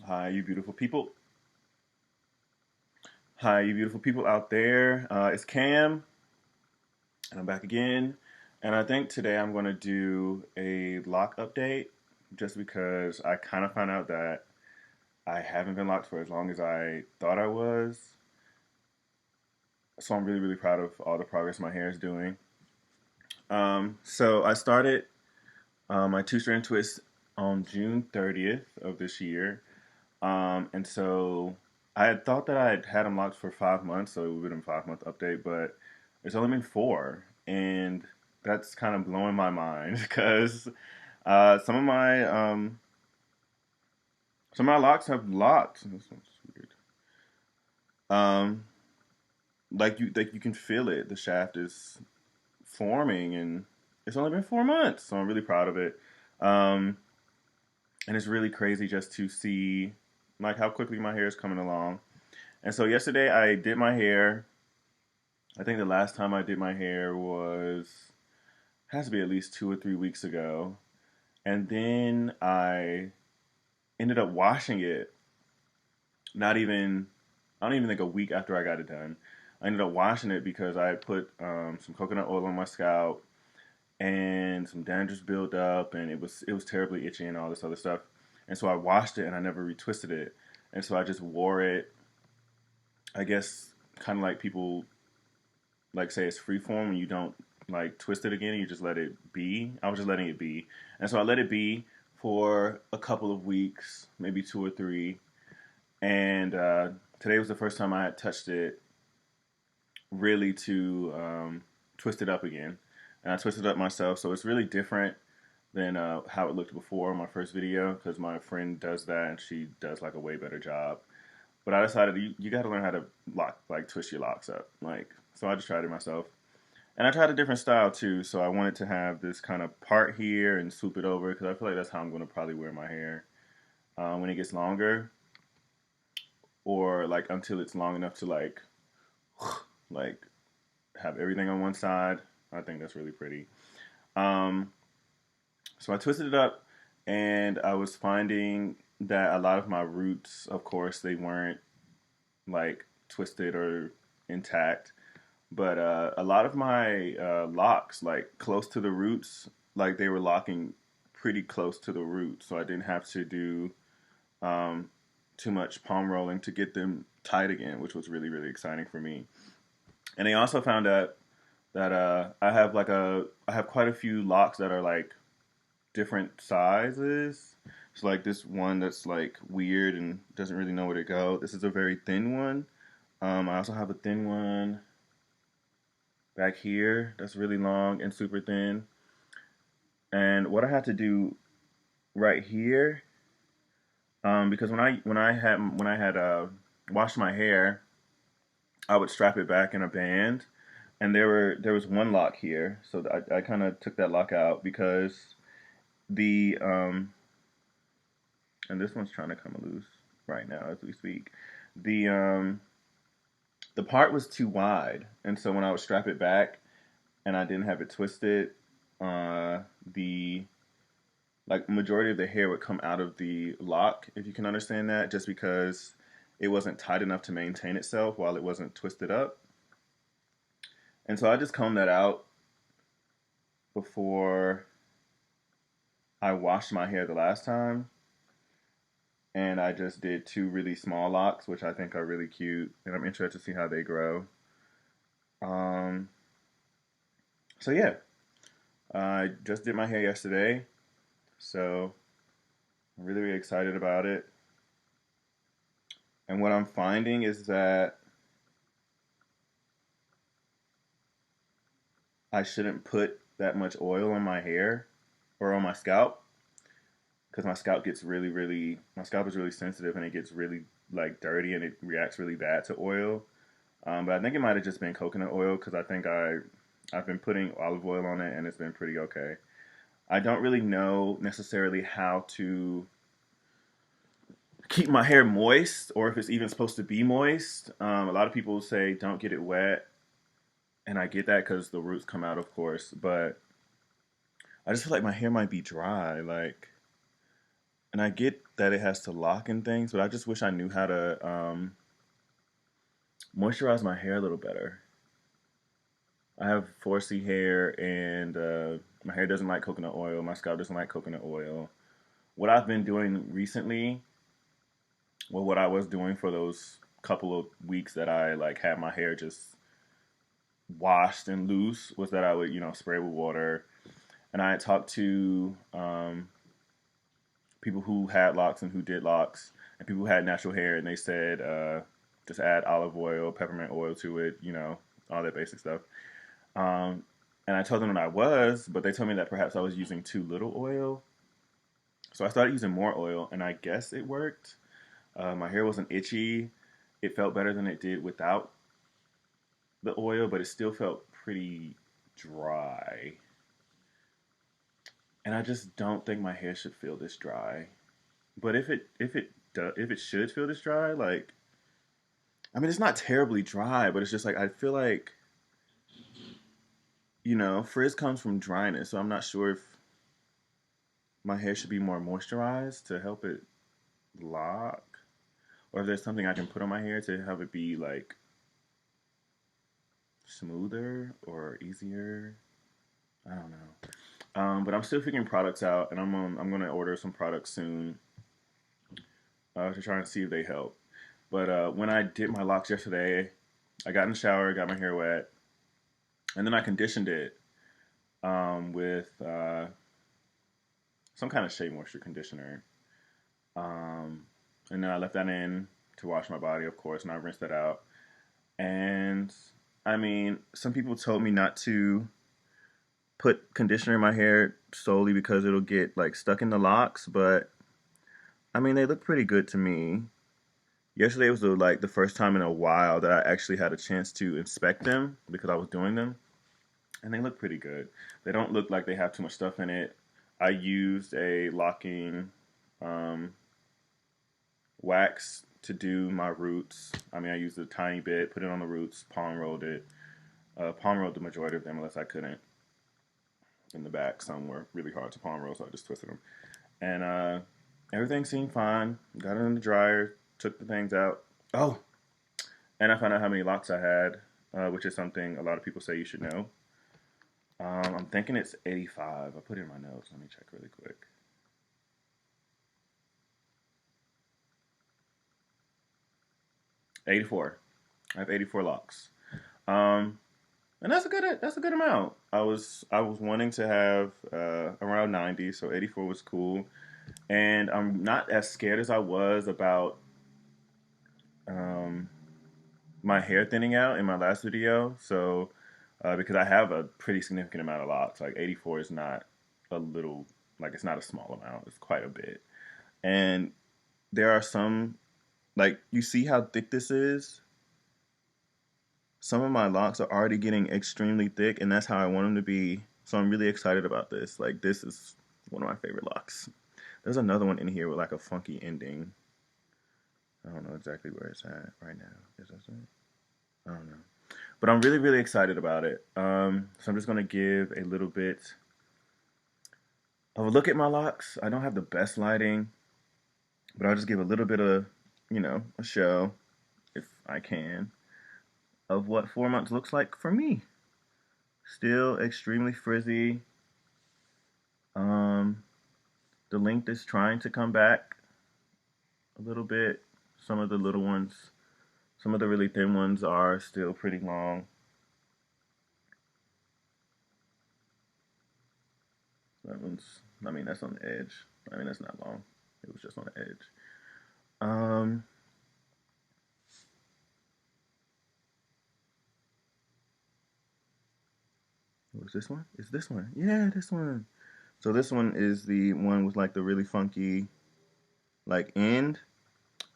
Hi, you beautiful people. Hi, you beautiful people out there. It's Cam, and I'm back again. And I think today I'm going to do a lock update just because I kind of found out that I haven't been locked for as long as I thought I was. So I'm really, really proud of all the progress my hair is doing. So I started my two-strand twist on June 30th of this year. And so I had thought that I had had them locked for 5 months, so it would have been a 5 month update, but it's only been four. And that's kind of blowing my mind because some of my locks have locked. This one's weird. Um, like you can feel it. The shaft is forming, and it's only been 4 months, so I'm really proud of it. Um, and it's really crazy just to see like how quickly my hair is coming along. And so yesterday I did my hair. I think the last time I did my hair was has to be at least 2 or 3 weeks ago. And then I ended up washing it. Not even I don't even think a week after I got it done. I ended up washing it because I had put some coconut oil on my scalp and some dandruff built up, and it was terribly itchy and all this other stuff. And so I washed it and I never retwisted it. And so I just wore it. I guess kind of like people like say it's free form when you don't like twist it again, you just let it be. I was just letting it be. And so I let it be for a couple of weeks, maybe two or three. And today was the first time I had touched it really to twist it up again. And I twisted up myself, so it's really different than how it looked before my first video because my friend does that and she does like a way better job. But I decided you got to learn how to twist your locks up. So I just tried it myself. And I tried a different style too, so I wanted to have this kind of part here and swoop it over because I feel like that's how I'm going to probably wear my hair when it gets longer, or like until it's long enough to like have everything on one side. I think that's really pretty. Um, so I twisted it up, and I was finding that a lot of my roots, of course, they weren't like twisted or intact. But a lot of my locks, like close to the roots, like they were locking pretty close to the root, so I didn't have to do um, too much palm rolling to get them tight again, which was really really exciting for me. And I also found out that I have quite a few locks that are like different sizes. So like this one that's like weird and doesn't really know where to go. This is a very thin one. I also have a thin one back here that's really long and super thin. And what I had to do right here, because when I had washed my hair, I would strap it back in a band, and there was one lock here, so I kind of took that lock out because the and this one's trying to come loose right now as we speak. The um the part was too wide, and so when I would strap it back and I didn't have it twisted, the like majority of the hair would come out of the lock, if you can understand that, just because it wasn't tight enough to maintain itself while it wasn't twisted up. And so I just combed that out before I washed my hair the last time. And I just did two really small locks, which I think are really cute. And I'm interested to see how they grow. Um, so yeah, I just did my hair yesterday. So I'm really, really excited about it. And what I'm finding is that I shouldn't put that much oil on my hair or on my scalp because my scalp is really sensitive and it gets really like dirty and it reacts really bad to oil. But I think it might have just been coconut oil because I think I've been putting olive oil on it and it's been pretty okay. I don't really know necessarily how to keep my hair moist or if it's even supposed to be moist. A lot of people say don't get it wet, and I get that because the roots come out, of course. But I just feel like my hair might be dry. Like And I get that it has to lock and things, but I just wish I knew how to moisturize my hair a little better. I have 4C hair, and my hair doesn't like coconut oil. My scalp doesn't like coconut oil. What I've been doing recently, well, what I was doing for those couple of weeks that I like had my hair just washed and loose, was that I would, spray with water. And I had talked to people who had locks and who did locks, and people who had natural hair, and they said just add olive oil, peppermint oil to it, all that basic stuff. Um, and I told them that I was, but they told me that perhaps I was using too little oil. So I started using more oil, and I guess it worked. My hair wasn't itchy. It felt better than it did without the oil, but it still felt pretty dry. And I just don't think my hair should feel this dry. But if it should feel this dry, like, I mean, it's not terribly dry, but it's just like I feel like, frizz comes from dryness, so I'm not sure if my hair should be more moisturized to help it lock, or if there's something I can put on my hair to have it be like smoother or easier. I don't know. But I'm still figuring products out, and I'm gonna order some products soon to try and see if they help. But when I did my locks yesterday, I got in the shower, got my hair wet, and then I conditioned it with some kind of shea moisture conditioner. And then I left that in to wash my body, of course, and I rinsed that out. And I mean, some people told me not to put conditioner in my hair solely because it'll get like stuck in the locks, but I mean, they look pretty good to me. Yesterday was the first time in a while that I actually had a chance to inspect them because I was doing them, and they look pretty good. They don't look like they have too much stuff in it. I used a locking um, wax to do my roots. I mean, I used a tiny bit, put it on the roots, palm rolled it. Palm rolled the majority of them unless I couldn't in the back. Some were really hard to palm roll, so I just twisted them. And everything seemed fine. Got it in the dryer, took the things out. Oh, and I found out how many locks I had, which is something a lot of people say you should know. I'm thinking it's 85. I put it in my notes. Let me check really quick. $84. I have 84 locks. Um, and that's a good amount. I was wanting to have around 90, so 84 was cool. And I'm not as scared as I was about um, my hair thinning out in my last video. So because I have a pretty significant amount of locks, like 84 is not a little, like it's not a small amount. It's quite a bit. And there are some, like, you see how thick this is? Some of my locks are already getting extremely thick, and that's how I want them to be. So I'm really excited about this. Like, this is one of my favorite locks. There's another one in here with like a funky ending. I don't know exactly where it's at right now. Is that it? I don't know. But I'm really, really excited about it. So I'm just going to give a little bit of a look at my locks. I don't have the best lighting, but I'll just give a little bit of, a show, if I can, of what 4 months looks like for me. Still extremely frizzy. Um, the length is trying to come back a little bit. Some of the little ones, some of the really thin ones are still pretty long. That one's, I mean, that's on the edge. I mean, that's not long. It was just on the edge. Um, what was this one? Is this one? Yeah, this one. So this one is the one with like the really funky like end.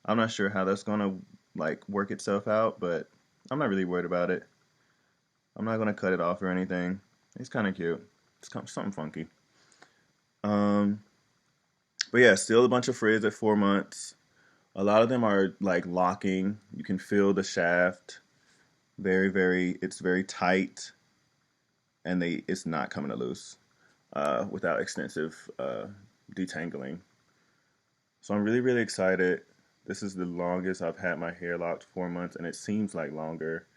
I'm not sure how that's gonna like work itself out, but I'm not really worried about it. I'm not gonna cut it off or anything. It's kind of cute. It's something funky. Um, but yeah, still a bunch of frizz at 4 months. A lot of them are like locking. You can feel the shaft. Very, very. It's very tight, and it's not coming to loose without extensive detangling. So I'm really, really excited. This is the longest I've had my hair locked, 4 months, and it seems like longer,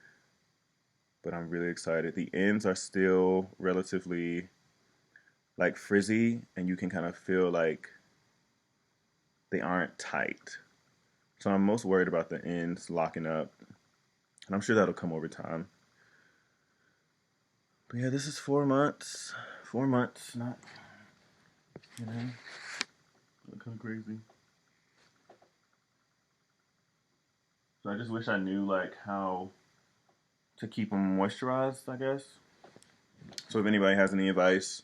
but I'm really excited. The ends are still relatively like frizzy, and you can kind of feel like they aren't tight. So I'm most worried about the ends locking up, and I'm sure that'll come over time. But yeah, this is 4 months. 4 months, not, you know, kind of crazy. So I just wish I knew like how to keep them moisturized, I guess. So if anybody has any advice,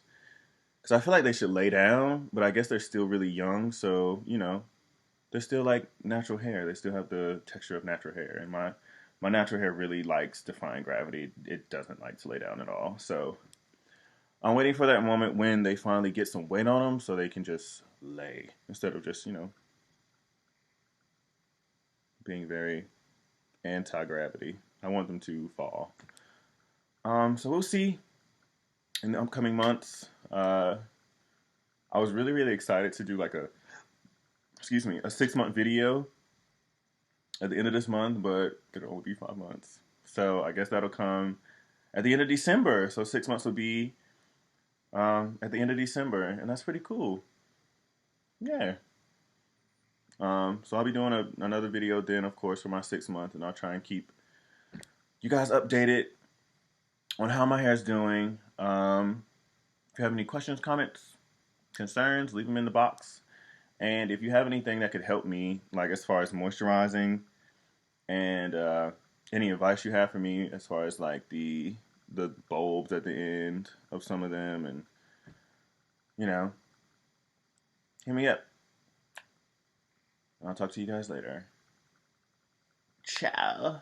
because I feel like they should lay down, but I guess they're still really young, so they're still like natural hair. They still have the texture of natural hair, and my natural hair really likes defying gravity. It doesn't like to lay down at all. So I'm waiting for that moment when they finally get some weight on them, so they can just lay instead of just being very anti-gravity. I want them to fall. So we'll see in the upcoming months. I was really really excited to do like a 6 month video at the end of this month, but it'll only be 5 months. So I guess that'll come at the end of December. So 6 months will be at the end of December, and that's pretty cool. Yeah. So I'll be doing another video then, of course, for my 6 month, and I'll try and keep you guys updated on how my hair's doing. If you have any questions, comments, concerns, leave them in the box. And if you have anything that could help me, like as far as moisturizing and any advice you have for me as far as like the bulbs at the end of some of them, and you know, hit me up. I'll talk to you guys later. Ciao.